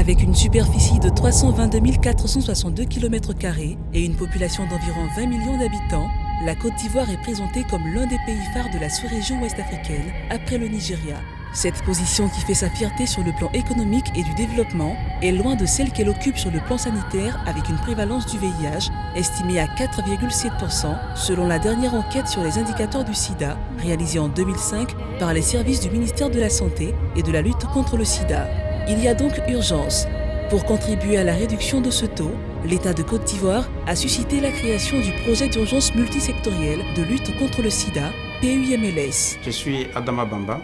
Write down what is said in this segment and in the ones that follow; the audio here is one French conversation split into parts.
Avec une superficie de 322 462 km² et une population d'environ 20 millions d'habitants, la Côte d'Ivoire est présentée comme l'un des pays phares de la sous-région ouest-africaine, après le Nigeria. Cette position qui fait sa fierté sur le plan économique et du développement est loin de celle qu'elle occupe sur le plan sanitaire, avec une prévalence du VIH estimée à 4,7% selon la dernière enquête sur les indicateurs du sida réalisée en 2005 par les services du ministère de la Santé et de la lutte contre le sida. Il y a donc urgence. Pour contribuer à la réduction de ce taux, l'État de Côte d'Ivoire a suscité la création du projet d'urgence multisectoriel de lutte contre le sida, PUMLS. Je suis Adama Bamba,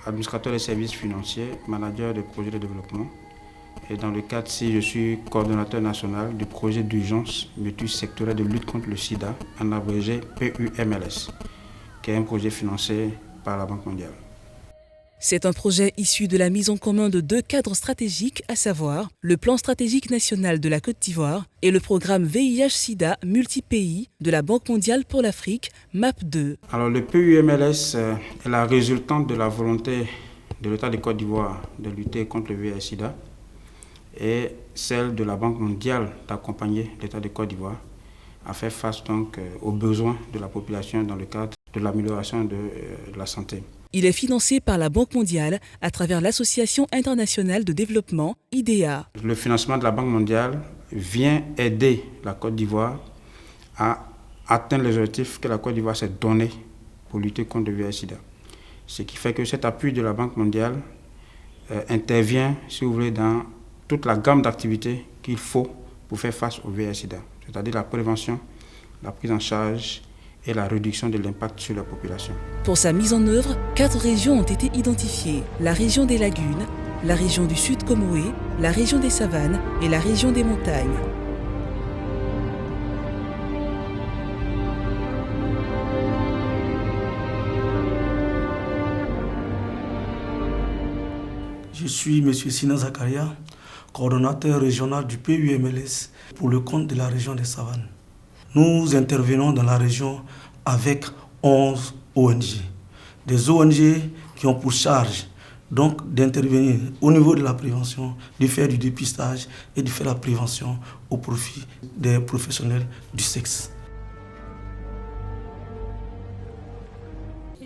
administrateur des services financiers, manager de projets de développement. Et dans le cadre-ci, je suis coordonnateur national du projet d'urgence multisectoriel de lutte contre le sida, en abrégé PUMLS, qui est un projet financé par la Banque mondiale. C'est un projet issu de la mise en commun de deux cadres stratégiques, à savoir le Plan stratégique national de la Côte d'Ivoire et le programme VIH-Sida multi-pays de la Banque mondiale pour l'Afrique, MAP2. Alors le PUMLS est la résultante de la volonté de l'État de Côte d'Ivoire de lutter contre le VIH-Sida et celle de la Banque mondiale d'accompagner l'État de Côte d'Ivoire à faire face donc aux besoins de la population dans le cadre de l'amélioration de la santé. Il est financé par la Banque mondiale à travers l'Association internationale de développement, IDEA. Le financement de la Banque mondiale vient aider la Côte d'Ivoire à atteindre les objectifs que la Côte d'Ivoire s'est donné pour lutter contre le VIH-Sida. Ce qui fait que cet appui de la Banque mondiale intervient, si vous voulez, dans toute la gamme d'activités qu'il faut pour faire face au VIH-Sida, c'est-à-dire la prévention, la prise en charge et la réduction de l'impact sur la population. Pour sa mise en œuvre, 4 régions ont été identifiées. La région des lagunes, la région du Sud Comoé, la région des savanes et la région des montagnes. Je suis M. Sina Zakaria, coordonnateur régional du PUMLS pour le compte de la région des savanes. Nous intervenons dans la région avec 11 ONG. Des ONG qui ont pour charge donc d'intervenir au niveau de la prévention, de faire du dépistage et de faire la prévention au profit des professionnels du sexe.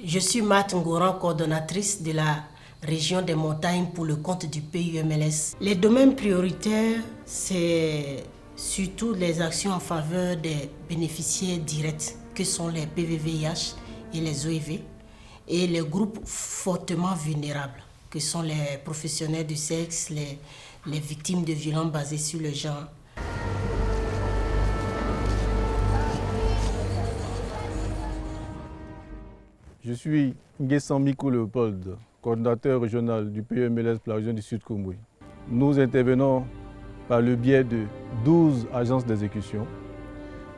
Je suis Mat Ngoran, coordonnatrice de la région des montagnes pour le compte du PUMLS. Les domaines prioritaires, c'est surtout les actions en faveur des bénéficiaires directs, que sont les PVVIH et les OIV, et les groupes fortement vulnérables, que sont les professionnels du sexe, les victimes de violences basées sur le genre. Je suis Nguessan Miko Léopold, coordinateur régional du PUMLS pour la région du Sud Comoé. Nous intervenons par le biais de 12 agences d'exécution.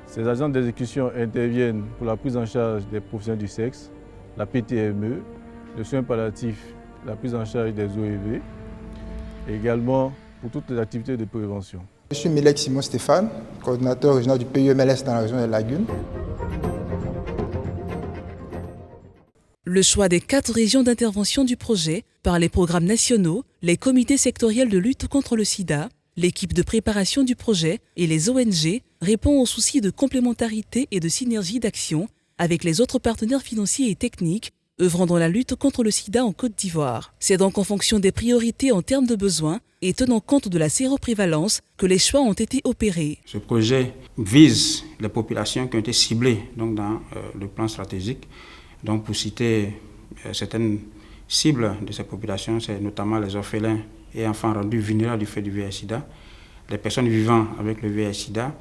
Ces agences d'exécution interviennent pour la prise en charge des professionnels du sexe, la PTME, le soin palliatif, la prise en charge des OIV, et également pour toutes les activités de prévention. Je suis Milek Simon Stéphane, coordinateur régional du PUMLS dans la région des Lagunes. Le choix des 4 régions d'intervention du projet par les programmes nationaux, les comités sectoriels de lutte contre le sida, l'équipe de préparation du projet et les ONG répond au souci de complémentarité et de synergie d'action avec les autres partenaires financiers et techniques œuvrant dans la lutte contre le sida en Côte d'Ivoire. C'est donc en fonction des priorités en termes de besoins et tenant compte de la séroprévalence que les choix ont été opérés. Ce projet vise les populations qui ont été ciblées donc, dans le plan stratégique. Donc, pour citer certaines cibles de ces populations, c'est notamment les orphelins et enfants rendus vulnérables du fait du VIH-Sida, les personnes vivant avec le VIH-Sida,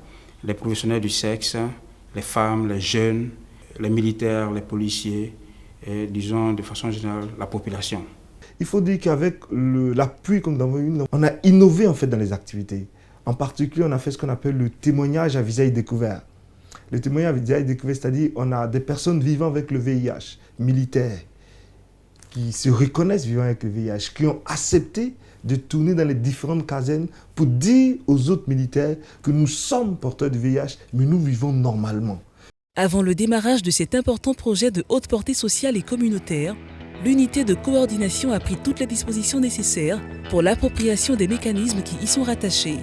les professionnels du sexe, les femmes, les jeunes, les militaires, les policiers et, disons, de façon générale, la population. Il faut dire qu'avec l'appui que nous avons eu, on a innové en fait dans les activités. En particulier, on a fait ce qu'on appelle le témoignage à visage découvert. Le témoignage à visage découvert, c'est-à-dire on a des personnes vivant avec le VIH, militaires, qui se reconnaissent vivant avec le VIH, qui ont accepté de tourner dans les différentes casernes pour dire aux autres militaires que nous sommes porteurs de VIH, mais nous vivons normalement. Avant le démarrage de cet important projet de haute portée sociale et communautaire, l'unité de coordination a pris toutes les dispositions nécessaires pour l'appropriation des mécanismes qui y sont rattachés.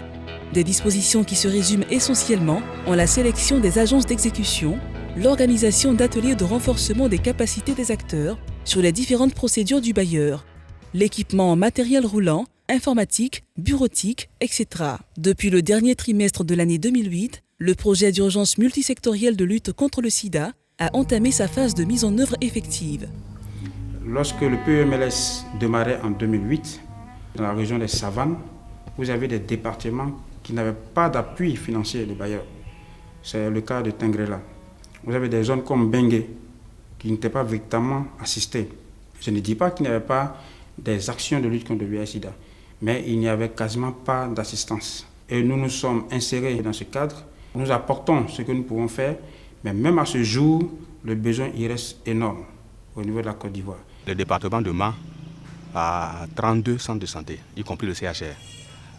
Des dispositions qui se résument essentiellement en la sélection des agences d'exécution, l'organisation d'ateliers de renforcement des capacités des acteurs sur les différentes procédures du bailleur, l'équipement en matériel roulant, informatique, bureautique, etc. Depuis le dernier trimestre de l'année 2008, le projet d'urgence multisectoriel de lutte contre le sida a entamé sa phase de mise en œuvre effective. Lorsque le PEMLS démarrait en 2008, dans la région des Savanes, vous avez des départements qui n'avaient pas d'appui financier des bailleurs. C'est le cas de Tingrela. Vous avez des zones comme Bengue qui n'étaient pas véritablement assistées. Je ne dis pas qu'il n'y avait pas des actions de lutte contre le VIH-Sida, mais il n'y avait quasiment pas d'assistance. Et nous nous sommes insérés dans ce cadre. Nous apportons ce que nous pouvons faire, mais même à ce jour, le besoin y reste énorme au niveau de la Côte d'Ivoire. Le département de Mans a 32 centres de santé, y compris le CHR.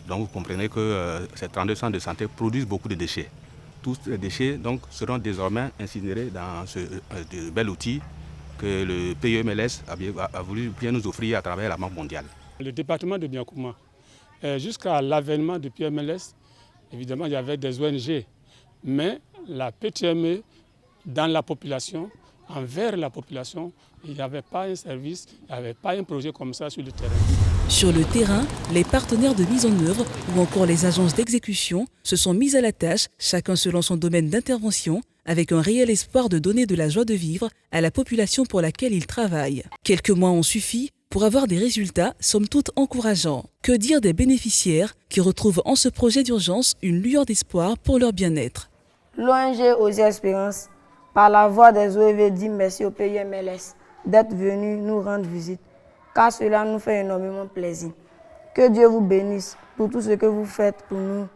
Donc vous comprenez que ces 32 centres de santé produisent beaucoup de déchets. Tous les déchets donc, seront désormais incinérés dans ce bel outil que le PEMLS a voulu bien nous offrir à travers la Banque mondiale. Le département de Biancouma, jusqu'à l'avènement du PEMLS, évidemment il y avait des ONG, mais la PTME dans la population, envers la population, il n'y avait pas un service, il n'y avait pas un projet comme ça sur le terrain. Sur le terrain, les partenaires de mise en œuvre ou encore les agences d'exécution se sont mis à la tâche, chacun selon son domaine d'intervention, avec un réel espoir de donner de la joie de vivre à la population pour laquelle ils travaillent. Quelques mois ont suffi pour avoir des résultats somme toute encourageants. Que dire des bénéficiaires qui retrouvent en ce projet d'urgence une lueur d'espoir pour leur bien-être? L'ONG Osez Espérance, par la voix des OEV, dit merci au PEMLS d'être venu nous rendre visite, car cela nous fait énormément plaisir. Que Dieu vous bénisse pour tout ce que vous faites pour nous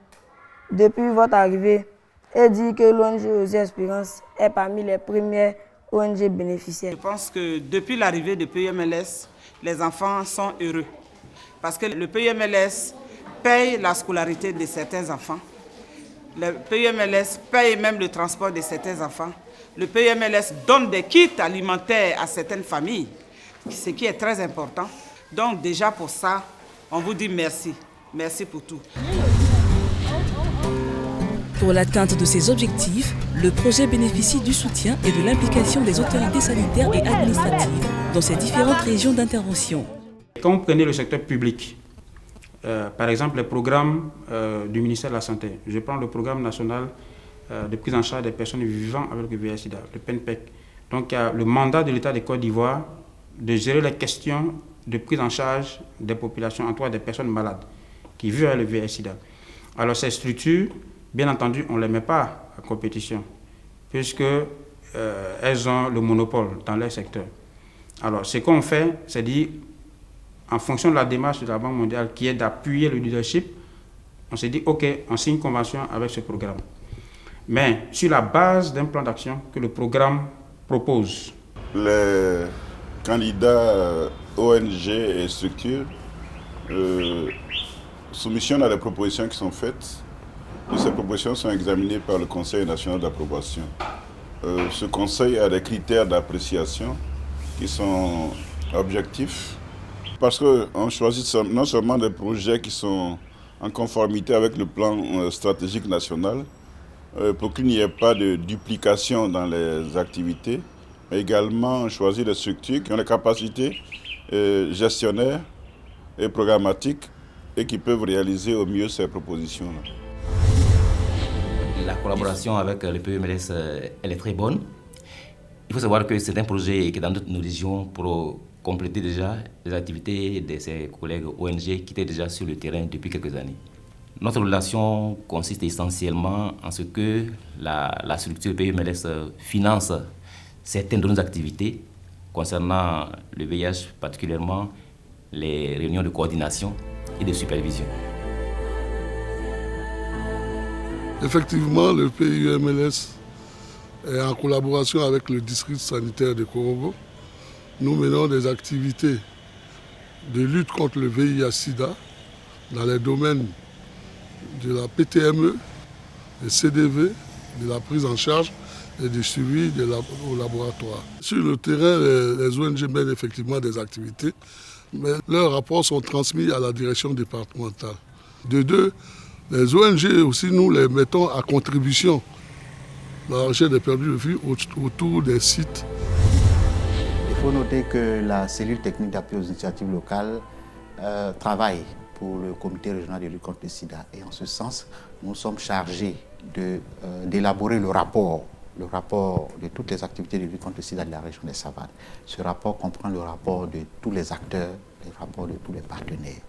depuis votre arrivée et dit que l'ONG Osez Espérance est parmi les premières ONG bénéficiaires. Je pense que depuis l'arrivée de PEMLS, les enfants sont heureux parce que le PEMLS paye la scolarité de certains enfants. Le PEMLS paye même le transport de certains enfants. Le PEMLS donne des kits alimentaires à certaines familles, ce qui est très important. Donc déjà pour ça, on vous dit merci. Merci pour tout. Pour l'atteinte de ces objectifs, le projet bénéficie du soutien et de l'implication des autorités sanitaires et administratives dans ces différentes régions d'intervention. Quand vous prenez le secteur public, par exemple les programmes du ministère de la Santé, je prends le programme national de prise en charge des personnes vivant avec le VIH-Sida, le PENPEC. Donc il y a le mandat de l'État de Côte d'Ivoire de gérer les questions de prise en charge des populations, en tout cas des personnes malades qui vivent avec le VIH-Sida. Alors ces structures, bien entendu, on ne les met pas en compétition, puisqu'elles ont le monopole dans leur secteur. Alors, ce qu'on fait, c'est dire, en fonction de la démarche de la Banque mondiale, qui est d'appuyer le leadership, on s'est dit, OK, on signe une convention avec ce programme. Mais sur la base d'un plan d'action que le programme propose. Les candidats ONG et structures soumissionnent à des propositions qui sont faites. Et ces propositions sont examinées par le Conseil national d'approbation. Ce conseil a des critères d'appréciation qui sont objectifs parce qu'on choisit non seulement des projets qui sont en conformité avec le plan stratégique national pour qu'il n'y ait pas de duplication dans les activités, mais également choisir des structures qui ont les capacités gestionnaires et programmatiques et qui peuvent réaliser au mieux ces propositions-là. La collaboration avec le PEMLS, elle est très bonne. Il faut savoir que c'est un projet qui est dans toutes nos régions pour compléter déjà les activités de ses collègues ONG qui étaient déjà sur le terrain depuis quelques années. Notre relation consiste essentiellement en ce que la structure PEMLS finance certaines de nos activités concernant le VIH, particulièrement les réunions de coordination et de supervision. Effectivement, le PEMLS est en collaboration avec le district sanitaire de Korogo. Nous menons des activités de lutte contre le VIH-Sida dans les domaines de la PTME, des CDV, de la prise en charge et de suivi au laboratoire. Sur le terrain, les ONG mènent effectivement des activités, mais leurs rapports sont transmis à la direction départementale. De deux, les ONG aussi, nous les mettons à contribution dans la recherche des perdus de vue autour des sites. Il faut noter que la cellule technique d'appui aux initiatives locales travaille pour le comité régional de lutte contre le sida. Et en ce sens, nous sommes chargés d'élaborer le rapport de toutes les activités de lutte contre le sida de la région des Savanes. Ce rapport comprend le rapport de tous les acteurs, les rapports de tous les partenaires.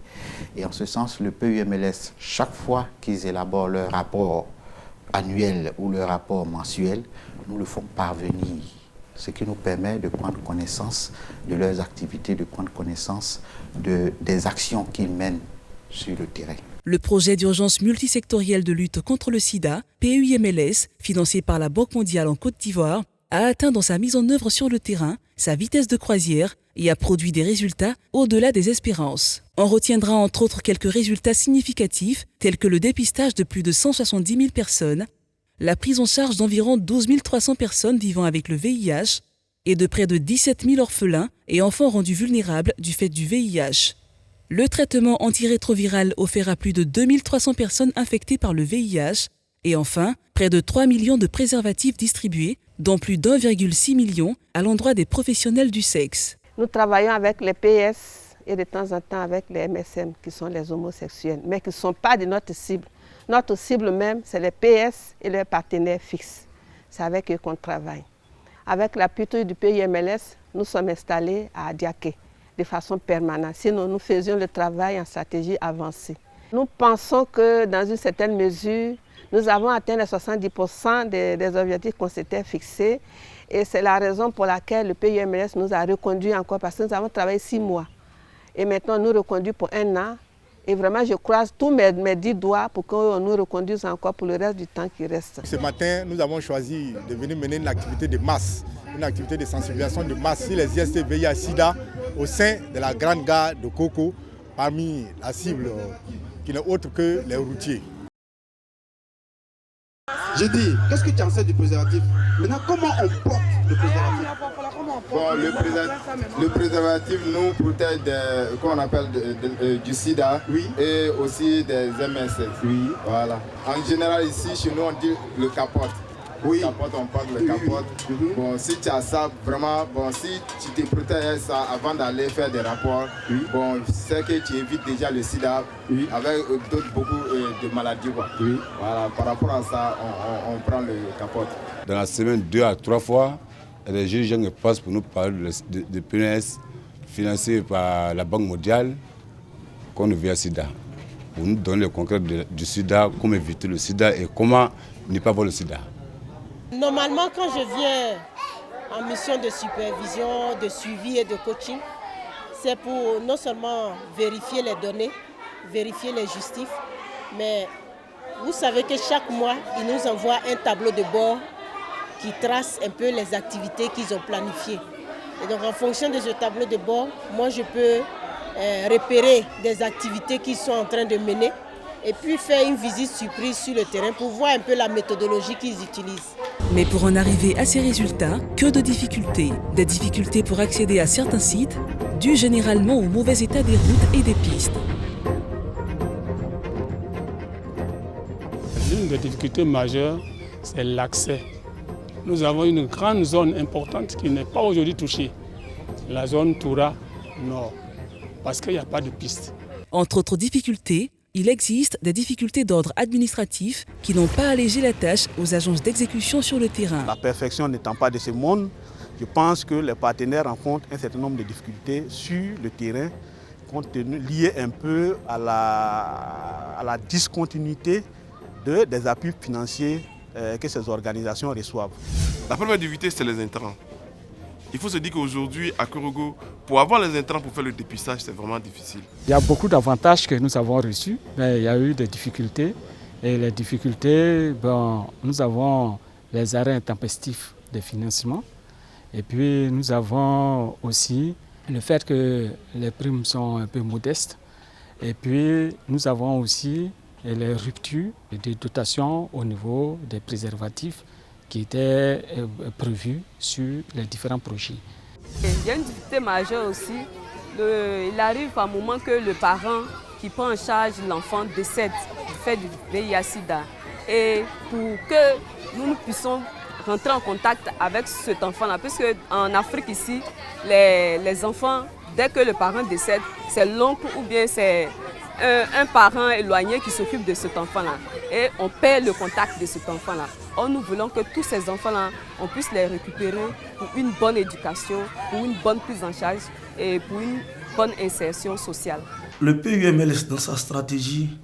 Et en ce sens, le PUMLS, chaque fois qu'ils élaborent leur rapport annuel ou leur rapport mensuel, nous le font parvenir, ce qui nous permet de prendre connaissance de leurs activités, de prendre connaissance des actions qu'ils mènent sur le terrain. Le projet d'urgence multisectoriel de lutte contre le sida, PUMLS, financé par la Banque mondiale en Côte d'Ivoire, a atteint dans sa mise en œuvre sur le terrain sa vitesse de croisière et a produit des résultats au-delà des espérances. On retiendra entre autres quelques résultats significatifs tels que le dépistage de plus de 170 000 personnes, la prise en charge d'environ 12 300 personnes vivant avec le VIH et de près de 17 000 orphelins et enfants rendus vulnérables du fait du VIH. Le traitement antirétroviral offert à plus de 2300 personnes infectées par le VIH et enfin, près de 3 millions de préservatifs distribués, dont plus d'1,6 million à l'endroit des professionnels du sexe. Nous travaillons avec les PS et de temps en temps avec les MSM, qui sont les homosexuels, mais qui ne sont pas de notre cible. Notre cible même, c'est les PS et leurs partenaires fixes. C'est avec eux qu'on travaille. Avec l'appui du PUMLS, nous sommes installés à Adiaké de façon permanente. Sinon, nous faisions le travail en stratégie avancée. Nous pensons que dans une certaine mesure, nous avons atteint les 70% des objectifs qu'on s'était fixés. Et c'est la raison pour laquelle le PUMLS nous a reconduit encore, parce que nous avons travaillé 6 mois. Et maintenant, nous reconduit pour 1 an. Et vraiment, je croise tous mes 10 doigts pour qu'on nous reconduise encore pour le reste du temps qui reste. Ce matin, nous avons choisi de venir mener une activité de masse, une activité de sensibilisation de masse sur les IST VIH-Sida au sein de la grande gare de Koko, parmi la cible qui n'est autre que les routiers. Je dis, qu'est-ce que tu en sais du préservatif? Maintenant, comment on porte le préservatif? Bon, le préservatif nous protège qu'on appelle du sida, oui, et aussi des MSS. Oui. Voilà. En général, ici, chez nous, on dit le capote. Oui. Capote, on porte le capote. Oui. Bon, si tu as ça, vraiment, bon, si tu te protèges ça avant d'aller faire des rapports, oui, bon, c'est que tu évites déjà le sida, oui, avec beaucoup de maladies. Quoi. Oui. Voilà, par rapport à ça, on prend le capote. Dans la semaine, 2 à 3 fois, les jeunes passent pour nous parler de PNS financé par la Banque mondiale contre le VIH-Sida. Pour nous donner le concret du sida, comment éviter le sida et comment ne pas avoir le sida. Normalement, quand je viens en mission de supervision, de suivi et de coaching, c'est pour non seulement vérifier les données, vérifier les justifs, mais vous savez que chaque mois, ils nous envoient un tableau de bord qui trace un peu les activités qu'ils ont planifiées. Et donc en fonction de ce tableau de bord, moi je peux repérer des activités qu'ils sont en train de mener et puis faire une visite surprise sur le terrain pour voir un peu la méthodologie qu'ils utilisent. Mais pour en arriver à ces résultats, que de difficultés. Des difficultés pour accéder à certains sites, dues généralement au mauvais état des routes et des pistes. L'une des difficultés majeures, c'est l'accès. Nous avons une grande zone importante qui n'est pas aujourd'hui touchée, la zone Toura Nord, parce qu'il n'y a pas de piste. Entre autres difficultés, il existe des difficultés d'ordre administratif qui n'ont pas allégé la tâche aux agences d'exécution sur le terrain. La perfection n'étant pas de ce monde, je pense que les partenaires rencontrent un certain nombre de difficultés sur le terrain, liées un peu à la discontinuité des appuis financiers que ces organisations reçoivent. La première difficulté, c'est les intrants. Il faut se dire qu'aujourd'hui, à Korogo, pour avoir les intrants pour faire le dépistage, c'est vraiment difficile. Il y a beaucoup d'avantages que nous avons reçus, mais il y a eu des difficultés. Et les difficultés, nous avons les arrêts intempestifs de financement. Et puis, nous avons aussi le fait que les primes sont un peu modestes. Et puis, nous avons aussi les ruptures des dotations au niveau des préservatifs qui étaient prévus sur les différents projets. Il y a une difficulté majeure aussi. Il arrive par moment que le parent qui prend en charge l'enfant décède du fait du VIH-Sida. Et pour que nous puissions rentrer en contact avec cet enfant-là, puisque en Afrique ici, les enfants, dès que le parent décède, c'est l'oncle ou bien c'est un parent éloigné qui s'occupe de cet enfant-là. Et on perd le contact de cet enfant-là. Or, nous voulons que tous ces enfants-là, on puisse les récupérer pour une bonne éducation, pour une bonne prise en charge et pour une bonne insertion sociale. Le PUMLS, dans sa stratégie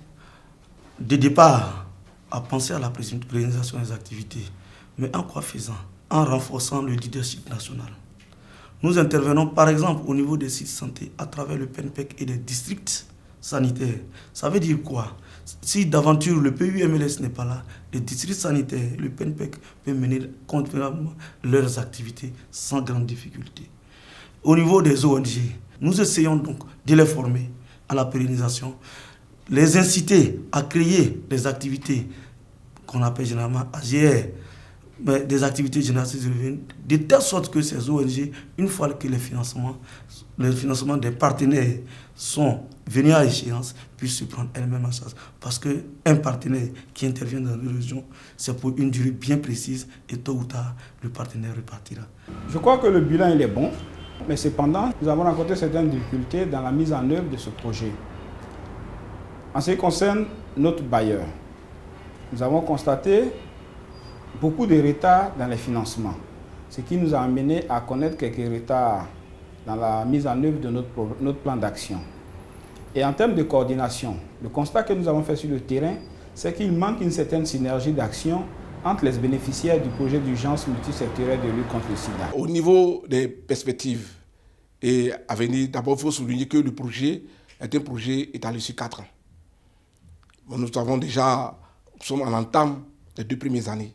de départ, a pensé à la pérennisation des activités. Mais en quoi faisant? En renforçant le leadership national. Nous intervenons par exemple au niveau des sites de santé à travers le PENPEC et des districts sanitaires. Ça veut dire quoi? Si d'aventure le PUMLS n'est pas là, les districts sanitaires, le PENPEC peuvent mener convenablement leurs activités sans grande difficulté. Au niveau des ONG, nous essayons donc de les former à la pérennisation, les inciter à créer des activités qu'on appelle généralement AGR, mais des activités génératrices de revenus, de telle sorte que ces ONG, une fois que les financements des partenaires sont venus à échéance, puissent se prendre elles-mêmes en charge. Parce qu'un partenaire qui intervient dans une région, c'est pour une durée bien précise et tôt ou tard, le partenaire repartira. Je crois que le bilan il est bon, mais cependant, nous avons rencontré certaines difficultés dans la mise en œuvre de ce projet. En ce qui concerne notre bailleur, nous avons constaté beaucoup de retards dans les financements, ce qui nous a amené à connaître quelques retards dans la mise en œuvre de notre plan d'action. Et en termes de coordination, le constat que nous avons fait sur le terrain, c'est qu'il manque une certaine synergie d'action entre les bénéficiaires du projet d'urgence multisectorielle de lutte contre le sida. Au niveau des perspectives et à venir, d'abord il faut souligner que le projet est un projet étalé sur 4 ans. Nous sommes en entame des 2 premières années.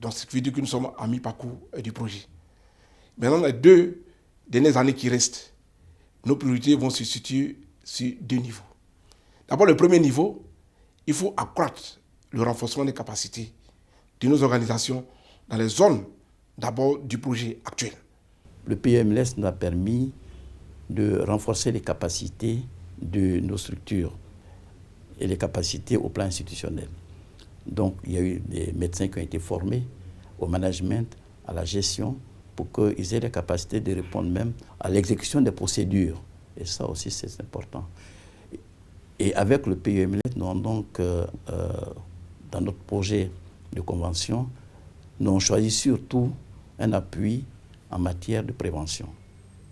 Donc, ce qui veut dire que nous sommes à mi-parcours du projet. Maintenant, les 2 dernières années qui restent, nos priorités vont se situer sur 2 niveaux. D'abord, le premier niveau, il faut accroître le renforcement des capacités de nos organisations dans les zones d'abord du projet actuel. Le PUMLS nous a permis de renforcer les capacités de nos structures et les capacités au plan institutionnel. Donc, il y a eu des médecins qui ont été formés au management, à la gestion, pour qu'ils aient la capacité de répondre même à l'exécution des procédures. Et ça aussi, c'est important. Et avec le PUMLS, nous avons donc, dans notre projet de convention, nous avons choisi surtout un appui en matière de prévention.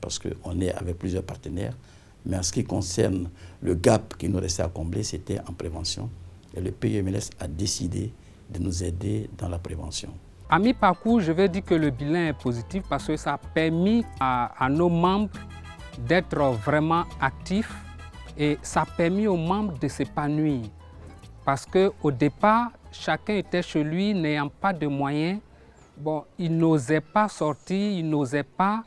Parce qu'on est avec plusieurs partenaires, mais en ce qui concerne le gap qui nous restait à combler, c'était en prévention. Et le PUMLS a décidé de nous aider dans la prévention. À mi-parcours, je vais dire que le bilan est positif parce que ça a permis à nos membres d'être vraiment actifs et ça a permis aux membres de s'épanouir. Parce qu'au départ, chacun était chez lui n'ayant pas de moyens. Bon, ils n'osaient pas sortir, ils n'osaient pas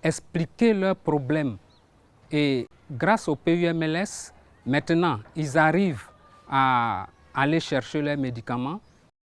expliquer leurs problèmes. Et grâce au PUMLS, maintenant, ils arrivent à aller chercher leurs médicaments.